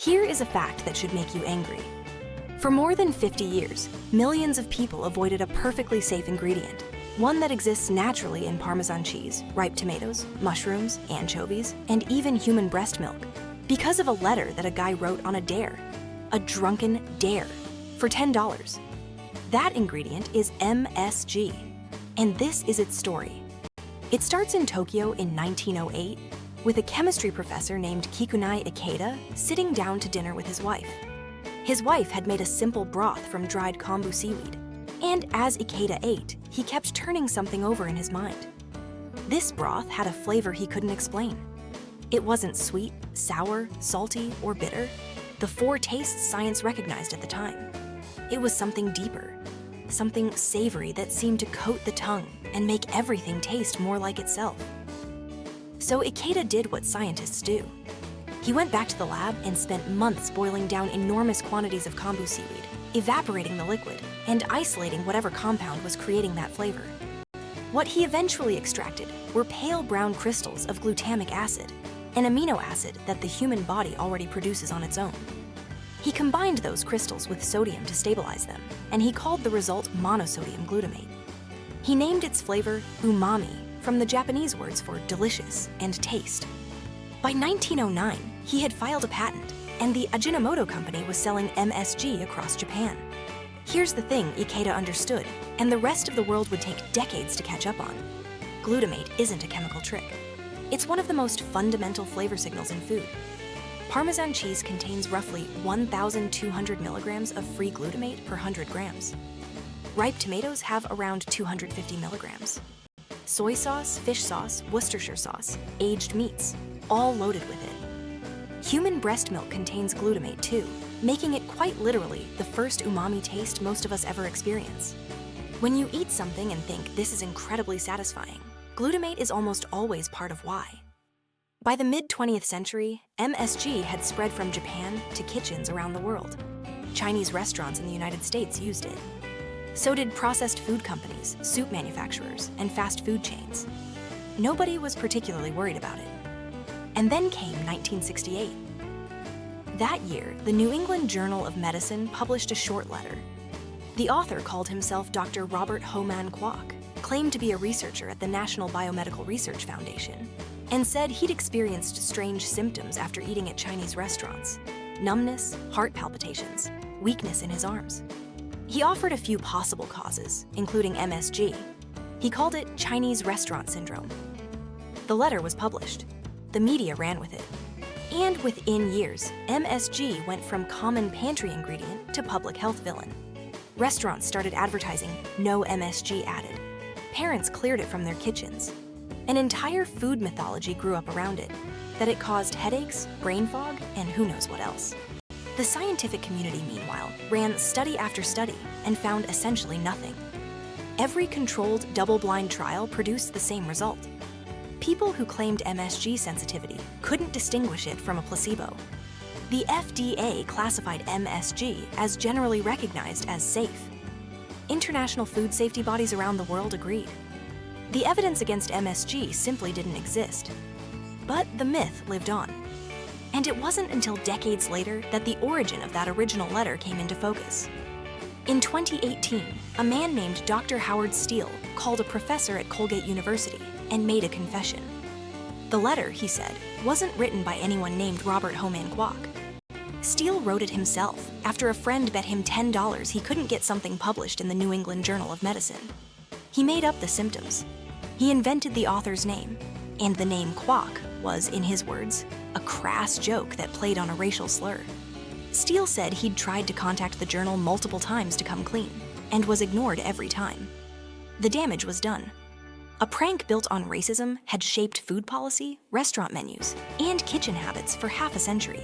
Here is a fact that should make you angry. For more than 50 years, millions of people avoided a perfectly safe ingredient, one that exists naturally in Parmesan cheese, ripe tomatoes, mushrooms, anchovies, and even human breast milk, because of a letter that a guy wrote on a dare, a drunken dare, for $10. That ingredient is MSG, and this is its story. It starts in Tokyo in 1908 with a chemistry professor named Kikunae Ikeda sitting down to dinner with his wife. His wife had made a simple broth from dried kombu seaweed, and as Ikeda ate, he kept turning something over in his mind. This broth had a flavor he couldn't explain. It wasn't sweet, sour, salty, or bitter, the four tastes science recognized at the time. It was something deeper, something savory that seemed to coat the tongue and make everything taste more like itself. So Ikeda did what scientists do. He went back to the lab and spent months boiling down enormous quantities of kombu seaweed, evaporating the liquid, and isolating whatever compound was creating that flavor. What he eventually extracted were pale brown crystals of glutamic acid, an amino acid that the human body already produces on its own. He combined those crystals with sodium to stabilize them, and he called the result monosodium glutamate. He named its flavor umami, from the Japanese words for delicious and taste. By 1909, he had filed a patent, and the Ajinomoto company was selling MSG across Japan. Here's the thing Ikeda understood, and the rest of the world would take decades to catch up on. Glutamate isn't a chemical trick. It's one of the most fundamental flavor signals in food. Parmesan cheese contains roughly 1,200 milligrams of free glutamate per 100 grams. Ripe tomatoes have around 250 milligrams. Soy sauce, fish sauce, Worcestershire sauce, aged meats, all loaded with it. Human breast milk contains glutamate too, making it quite literally the first umami taste most of us ever experience. When you eat something and think this is incredibly satisfying, glutamate is almost always part of why. By the mid-20th century, MSG had spread from Japan to kitchens around the world. Chinese restaurants in the United States used it. So did processed food companies, soup manufacturers, and fast food chains. Nobody was particularly worried about it. And then came 1968. That year, the New England Journal of Medicine published a short letter. The author called himself Dr. Robert Homan Kwok, claimed to be a researcher at the National Biomedical Research Foundation, and said he'd experienced strange symptoms after eating at Chinese restaurants: numbness, heart palpitations, weakness in his arms. He offered a few possible causes, including MSG. He called it Chinese restaurant syndrome. The letter was published. The media ran with it. And within years, MSG went from common pantry ingredient to public health villain. Restaurants started advertising "no MSG added." Parents cleared it from their kitchens. An entire food mythology grew up around it, that it caused headaches, brain fog, and who knows what else. The scientific community, meanwhile, ran study after study and found essentially nothing. Every controlled, double-blind trial produced the same result. People who claimed MSG sensitivity couldn't distinguish it from a placebo. The FDA classified MSG as generally recognized as safe. International food safety bodies around the world agreed. The evidence against MSG simply didn't exist. But the myth lived on. And it wasn't until decades later that the origin of that original letter came into focus. In 2018, a man named Dr. Howard Steele called a professor at Colgate University and made a confession. The letter, he said, wasn't written by anyone named Robert Homan Kwok. Steele wrote it himself after a friend bet him $10 he couldn't get something published in the New England Journal of Medicine. He made up the symptoms. He invented the author's name, and the name Kwok was, in his words, a crass joke that played on a racial slur. Steele said he'd tried to contact the journal multiple times to come clean, and was ignored every time. The damage was done. A prank built on racism had shaped food policy, restaurant menus, and kitchen habits for half a century.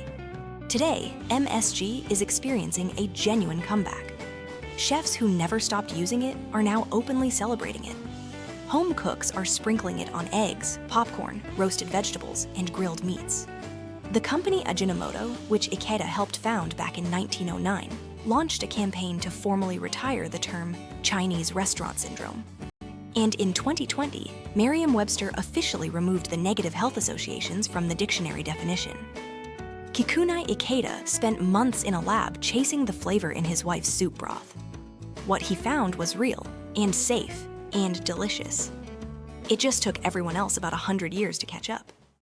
Today, MSG is experiencing a genuine comeback. Chefs who never stopped using it are now openly celebrating it. Home cooks are sprinkling it on eggs, popcorn, roasted vegetables, and grilled meats. The company Ajinomoto, which Ikeda helped found back in 1909, launched a campaign to formally retire the term Chinese restaurant syndrome. And in 2020, Merriam-Webster officially removed the negative health associations from the dictionary definition. Kikunae Ikeda spent months in a lab chasing the flavor in his wife's soup broth. What he found was real, and safe, and delicious. It just took everyone else about 100 years to catch up.